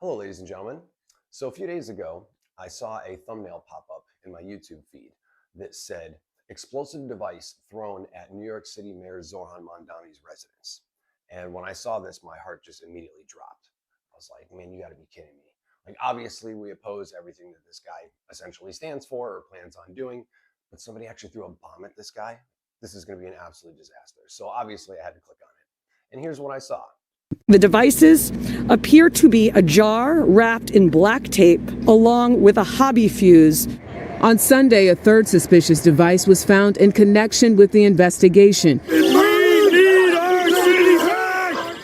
Hello, ladies and gentlemen. So a few days ago, I saw a thumbnail pop up in my YouTube feed that said, explosive device thrown at New York City Mayor Zoran Mondani's residence. And when I saw this, my heart just immediately dropped. I was like, man, you gotta be kidding me. Like, obviously, we oppose everything that this guy essentially stands for or plans on doing, but somebody actually threw a bomb at this guy. This is gonna be an absolute disaster. So obviously, I had to click on it. And here's what I saw. The devices appear to be a jar wrapped in black tape along with a hobby fuse. On Sunday, a third suspicious device was found in connection with the investigation.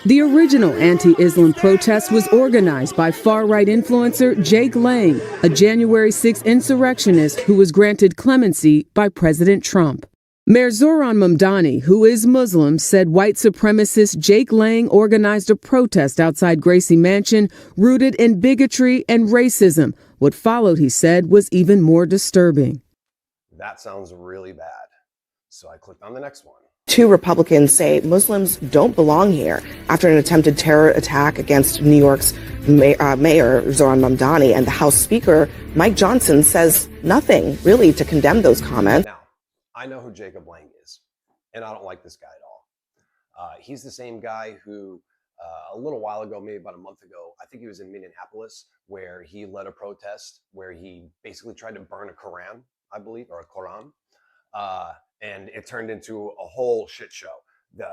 The original anti-Islam protest was organized by far-right influencer Jake Lang, a January 6 insurrectionist who was granted clemency by President Trump. Mayor Zoran Mamdani, who is Muslim, said white supremacist Jake Lang organized a protest outside Gracie Mansion rooted in bigotry and racism. What followed, he said, was even more disturbing. That sounds really bad. So I clicked on the next one. Two Republicans say Muslims don't belong here after an attempted terror attack against New York's Mayor Zoran Mamdani, and the House Speaker, Mike Johnson, says nothing really to condemn those comments. Now, I know who Jacob Lang is, and I don't like this guy at all. He's the same guy who a little while ago, maybe about a month ago, I think he was in Minneapolis, where he led a protest where he basically tried to burn a Quran, I believe, or a Quran. And it turned into a whole shit show.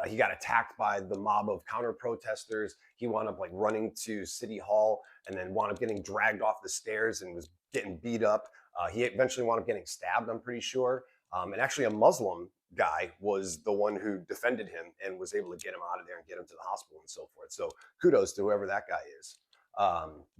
He got attacked by the mob of counter protesters. He wound up like running to City Hall and then wound up getting dragged off the stairs and was getting beat up. He eventually wound up getting stabbed, I'm pretty sure. And actually a Muslim guy was the one who defended him and was able to get him out of there and get him to the hospital and so forth. So kudos to whoever that guy is.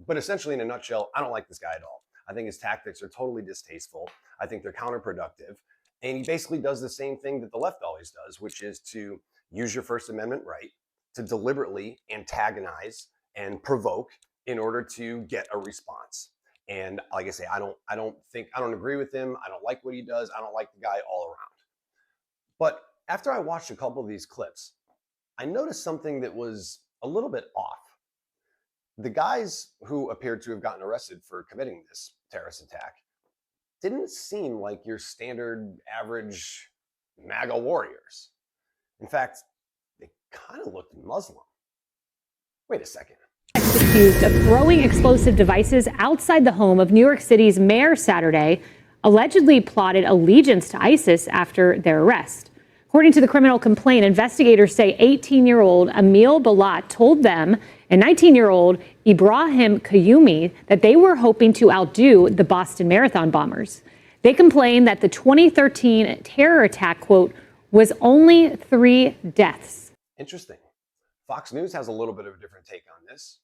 But essentially in a nutshell, I don't like this guy at all. I think his tactics are totally distasteful. I think they're counterproductive. And he basically does the same thing that the left always does, which is to use your First Amendment right to deliberately antagonize and provoke in order to get a response. And like I say, I don't agree with him. I don't like what he does. I don't like the guy all around. But after I watched a couple of these clips, I noticed something that was a little bit off. The guys who appeared to have gotten arrested for committing this terrorist attack didn't seem like your standard average MAGA warriors. In fact, they kind of looked Muslim. Wait a second. Accused of throwing explosive devices outside the home of New York City's mayor Saturday, allegedly plotted allegiance to ISIS after their arrest. According to the criminal complaint, investigators say 18-year-old Emil Balat told them and 19-year-old Ibrahim Kayumi that they were hoping to outdo the Boston Marathon bombers. They complained that the 2013 terror attack, quote, was only 3 deaths. Interesting. Fox News has a little bit of a different take on this.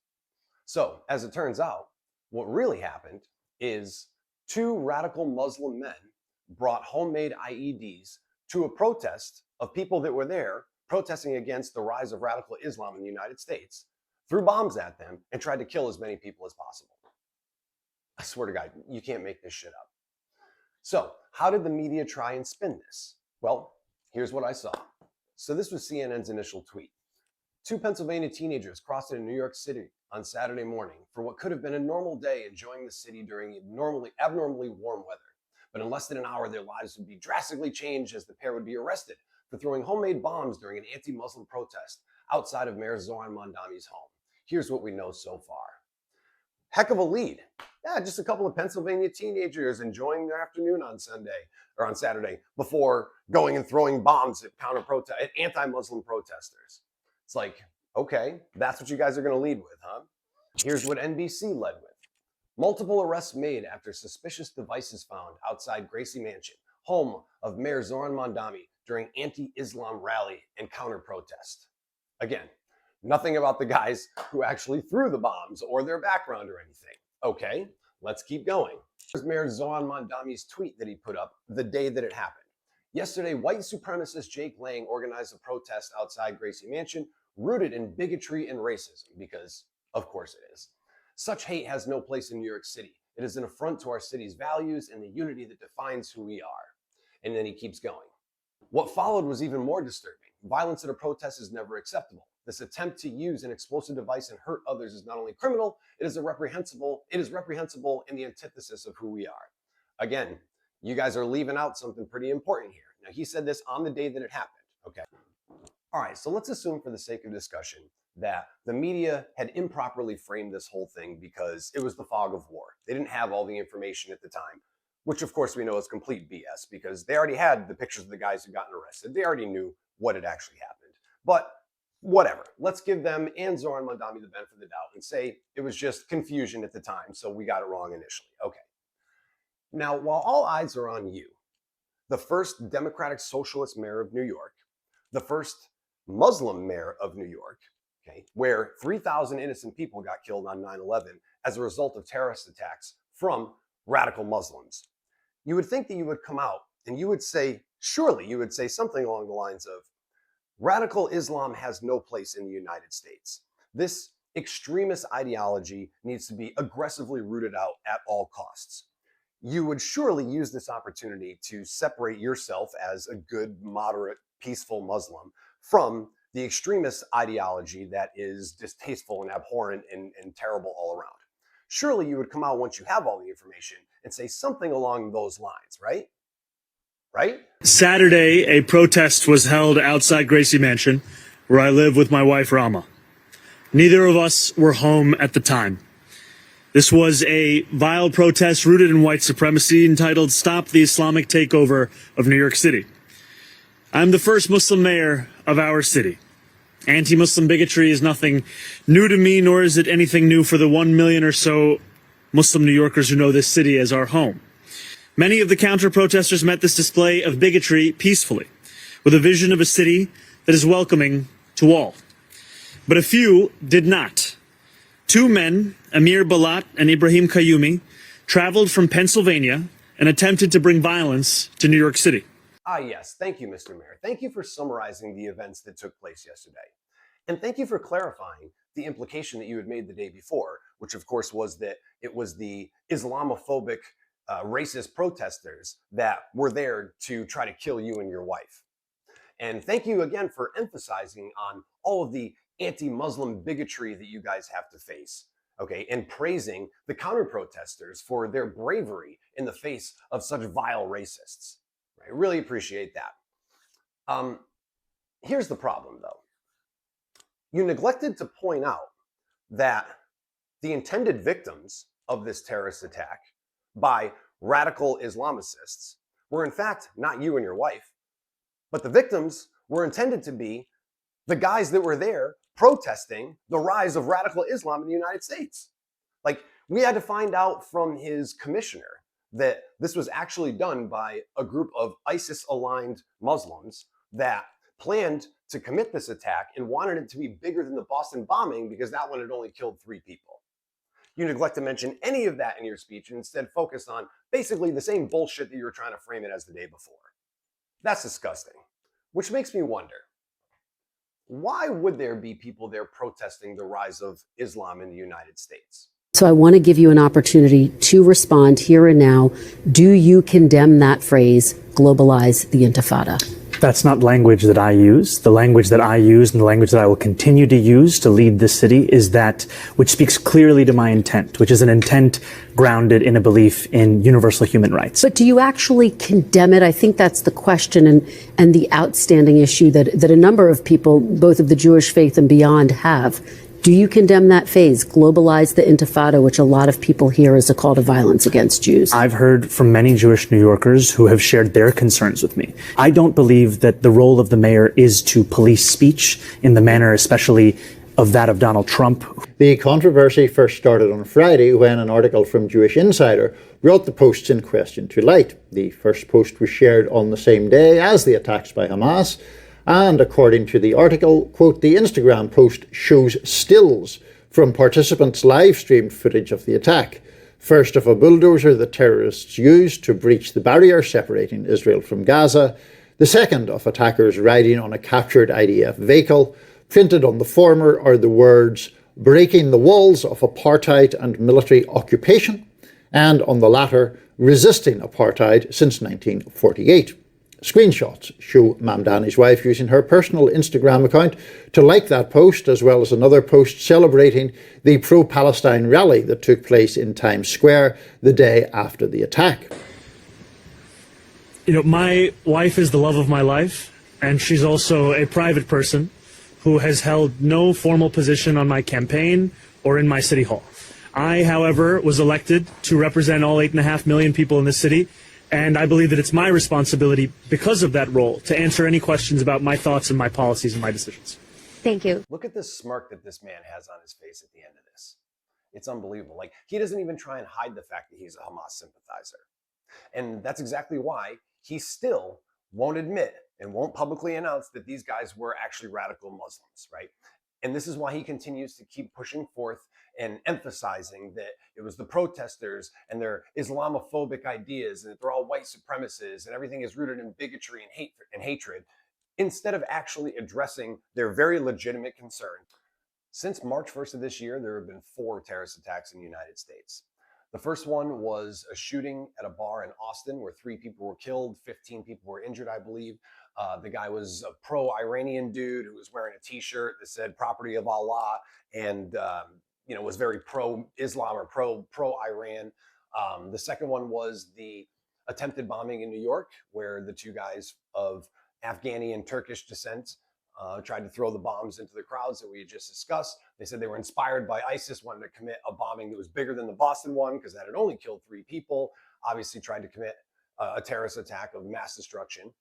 So, as it turns out, what really happened is 2 radical Muslim men brought homemade IEDs to a protest of people that were there protesting against the rise of radical Islam in the United States, threw bombs at them, and tried to kill as many people as possible. I swear to God, you can't make this shit up. So, how did the media try and spin this? Well, here's what I saw. So this was CNN's initial tweet. 2 Pennsylvania teenagers crossed into New York City on Saturday morning for what could have been a normal day enjoying the city during abnormally warm weather. But in less than an hour, their lives would be drastically changed as the pair would be arrested for throwing homemade bombs during an anti-Muslim protest outside of Mayor Zoran Mondani's home. Here's what we know so far. Heck of a lead. Yeah, just a couple of Pennsylvania teenagers enjoying their afternoon on Saturday before going and throwing bombs at anti-Muslim protesters. It's like, okay, that's what you guys are going to lead with, huh? Here's what NBC led with. Multiple arrests made after suspicious devices found outside Gracie Mansion, home of Mayor Zoran Mondani, during anti-Islam rally and counter-protest. Again, nothing about the guys who actually threw the bombs or their background or anything. Okay, let's keep going. Here's Mayor Zoran Mondani's tweet that he put up the day that it happened. Yesterday, white supremacist Jake Lang organized a protest outside Gracie Mansion rooted in bigotry and racism, because of course it is. Such hate has no place in New York City. It is an affront to our city's values and the unity that defines who we are. And then he keeps going. What followed was even more disturbing. Violence at a protest is never acceptable. This attempt to use an explosive device and hurt others is not only criminal, it is reprehensible in the antithesis of who we are. Again, you guys are leaving out something pretty important here. Now, he said this on the day that it happened, okay? All right, so let's assume for the sake of discussion that the media had improperly framed this whole thing because it was the fog of war. They didn't have all the information at the time, which of course we know is complete BS because they already had the pictures of the guys who gotten arrested. They already knew what had actually happened. But whatever, let's give them and Zoran Mandami the benefit of the doubt and say it was just confusion at the time, so we got it wrong initially. Okay. Now, while all eyes are on you, the first Democratic Socialist mayor of New York, the first Muslim mayor of New York, okay, where 3,000 innocent people got killed on 9/11 as a result of terrorist attacks from radical Muslims. You would think that you would come out and you would say, surely you would say something along the lines of, radical Islam has no place in the United States. This extremist ideology needs to be aggressively rooted out at all costs. You would surely use this opportunity to separate yourself as a good, moderate, peaceful Muslim from the extremist ideology that is distasteful and abhorrent and terrible all around. Surely you would come out once you have all the information and say something along those lines, right? Right? Saturday, a protest was held outside Gracie Mansion, where I live with my wife, Rama. Neither of us were home at the time. This was a vile protest rooted in white supremacy entitled Stop the Islamic Takeover of New York City. I'm the first Muslim mayor of our city. Anti-Muslim bigotry is nothing new to me, nor is it anything new for the 1 million or so Muslim New Yorkers who know this city as our home. Many of the counter-protesters met this display of bigotry peacefully, with a vision of a city that is welcoming to all. But a few did not. Two men, Amir Balat and Ibrahim Qayyumi, traveled from Pennsylvania and attempted to bring violence to New York City. Ah, yes. Thank you, Mr. Mayor. Thank you for summarizing the events that took place yesterday. And thank you for clarifying the implication that you had made the day before, which of course was that it was the Islamophobic, racist protesters that were there to try to kill you and your wife. And thank you again for emphasizing on all of the anti-Muslim bigotry that you guys have to face, okay, and praising the counter-protesters for their bravery in the face of such vile racists. I really appreciate that. Here's the problem, though. You neglected to point out that the intended victims of this terrorist attack by radical Islamicists were in fact not you and your wife, but the victims were intended to be the guys that were there protesting the rise of radical Islam in the United States. Like, we had to find out from his commissioner that this was actually done by a group of ISIS-aligned Muslims that planned to commit this attack and wanted it to be bigger than the Boston bombing because that one had only killed 3 people. You neglect to mention any of that in your speech and instead focus on basically the same bullshit that you were trying to frame it as the day before. That's disgusting. Which makes me wonder, why would there be people there protesting the rise of Islam in the United States? So I want to give you an opportunity to respond here and now. Do you condemn that phrase, globalize the Intifada? That's not language that I use. The language that I use and the language that I will continue to use to lead this city is that which speaks clearly to my intent, which is an intent grounded in a belief in universal human rights. But do you actually condemn it? I think that's the question and the outstanding issue that a number of people, both of the Jewish faith and beyond, have. Do you condemn that phase, globalize the Intifada, which a lot of people hear as a call to violence against Jews? I've heard from many Jewish New Yorkers who have shared their concerns with me. I don't believe that the role of the mayor is to police speech in the manner especially of that of Donald Trump. The controversy first started on Friday when an article from Jewish Insider brought the posts in question to light. The first post was shared on the same day as the attacks by Hamas. And according to the article, quote, the Instagram post shows stills from participants' live-streamed footage of the attack. First of a bulldozer the terrorists used to breach the barrier separating Israel from Gaza. The second of attackers riding on a captured IDF vehicle. Printed on the former are the words, breaking the walls of apartheid and military occupation. And on the latter, resisting apartheid since 1948. Screenshots show Mamdani's wife using her personal Instagram account to like that post, as well as another post celebrating the pro-Palestine rally that took place in Times Square the day after the attack. You know, my wife is the love of my life, and she's also a private person who has held no formal position on my campaign or in my city hall. I, however, was elected to represent all 8.5 million people in this city, and I believe that it's my responsibility, because of that role, to answer any questions about my thoughts and my policies and my decisions. Thank you. Look at the smirk that this man has on his face at the end of this. It's unbelievable. Like, he doesn't even try and hide the fact that he's a Hamas sympathizer. And that's exactly why he still won't admit and won't publicly announce that these guys were actually radical Muslims, right? And this is why he continues to keep pushing forth and emphasizing that it was the protesters and their Islamophobic ideas and that they're all white supremacists and everything is rooted in bigotry and hatred, instead of actually addressing their very legitimate concern. Since March 1st of this year, there have been 4 terrorist attacks in the United States. The first one was a shooting at a bar in Austin where 3 people were killed, 15 people were injured, I believe. The guy was a pro-Iranian dude who was wearing a T-shirt that said "Property of Allah" and was very pro-Islam or pro-Iran. The second one was the attempted bombing in New York, where the 2 guys of Afghani and Turkish descent tried to throw the bombs into the crowds that we had just discussed. They said they were inspired by ISIS, wanted to commit a bombing that was bigger than the Boston one because that had only killed 3 people. Obviously tried to commit a terrorist attack of mass destruction.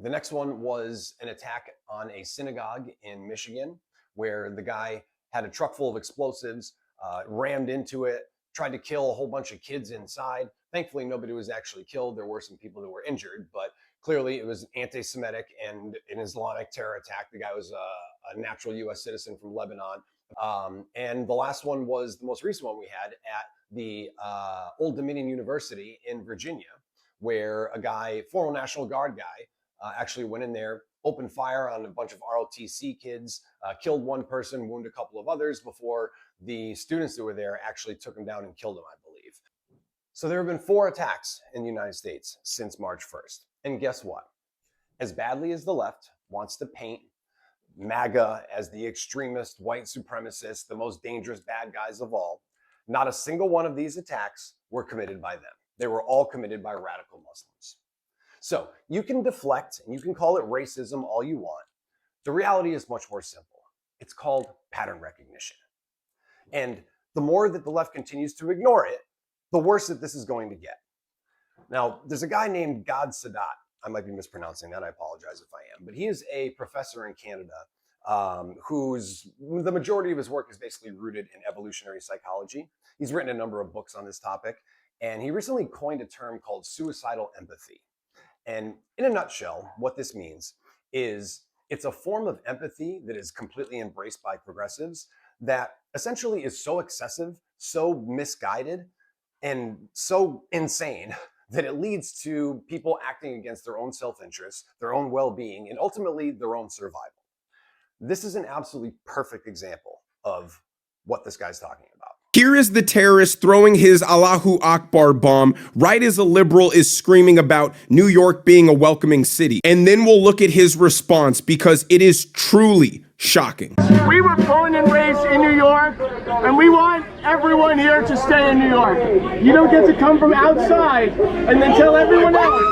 The next one was an attack on a synagogue in Michigan where the guy had a truck full of explosives, rammed into it, tried to kill a whole bunch of kids inside. Thankfully, nobody was actually killed. There were some people that were injured, but clearly it was anti-Semitic and an Islamic terror attack. The guy was a natural U.S. citizen from Lebanon. And the last one was the most recent one we had at the Old Dominion University in Virginia, where a guy, former National Guard guy, actually went in there, opened fire on a bunch of ROTC kids, killed 1 person, wounded a couple of others before the students that were there actually took him down and killed him, I believe. So there have been 4 attacks in the United States since March 1st. And guess what? As badly as the left wants to paint MAGA as the extremist, white supremacists, the most dangerous bad guys of all, not a single one of these attacks were committed by them. They were all committed by radical Muslims. So you can deflect and you can call it racism all you want. The reality is much more simple. It's called pattern recognition. And the more that the left continues to ignore it, the worse that this is going to get. Now, there's a guy named Gad Sadat. I might be mispronouncing that. I apologize if I am. But he is a professor in Canada whose the majority of his work is basically rooted in evolutionary psychology. He's written a number of books on this topic. And he recently coined a term called suicidal empathy. And in a nutshell, what this means is it's a form of empathy that is completely embraced by progressives that essentially is so excessive, so misguided, and so insane that it leads to people acting against their own self-interest, their own well-being, and ultimately their own survival. This is an absolutely perfect example of what this guy's talking about. Here is the terrorist throwing his Allahu Akbar bomb right as a liberal is screaming about New York being a welcoming city. And then we'll look at his response because it is truly shocking. We were born and raised in New York, and we want everyone here to stay in New York. You don't get to come from outside and then tell everyone else.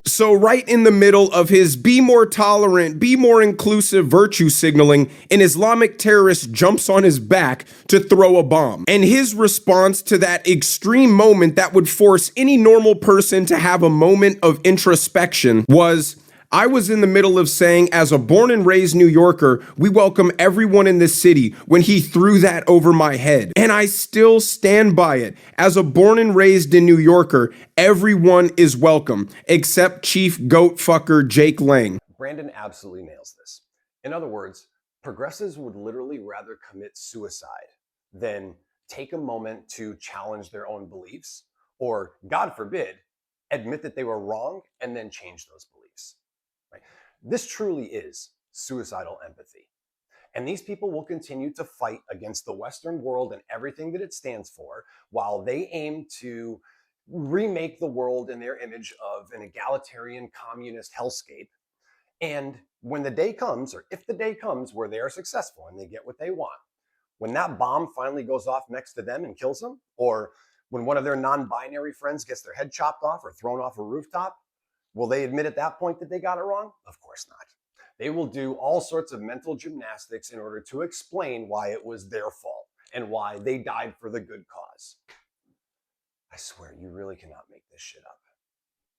So right in the middle of his be more tolerant, be more inclusive virtue signaling, an Islamic terrorist jumps on his back to throw a bomb. And his response to that extreme moment that would force any normal person to have a moment of introspection was, I was in the middle of saying, as a born and raised New Yorker, we welcome everyone in this city, when he threw that over my head. And I still stand by it. As a born and raised in New Yorker, everyone is welcome, except Chief Goat Fucker Jake Lang. Brandon absolutely nails this. In other words, progressives would literally rather commit suicide than take a moment to challenge their own beliefs, or, God forbid, admit that they were wrong and then change those beliefs. Right? This truly is suicidal empathy. And these people will continue to fight against the Western world and everything that it stands for, while they aim to remake the world in their image of an egalitarian communist hellscape. And when the day comes, or if the day comes where they are successful and they get what they want, when that bomb finally goes off next to them and kills them, or when one of their non-binary friends gets their head chopped off or thrown off a rooftop, will they admit at that point that they got it wrong? Of course not. They will do all sorts of mental gymnastics in order to explain why it was their fault and why they died for the good cause. I swear, you really cannot make this shit up.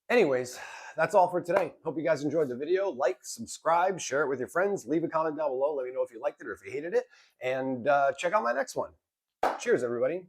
Anyways, that's all for today. Hope you guys enjoyed the video. Like, subscribe, share it with your friends, leave a comment down below. Let me know if you liked it or if you hated it, and check out my next one. Cheers, everybody.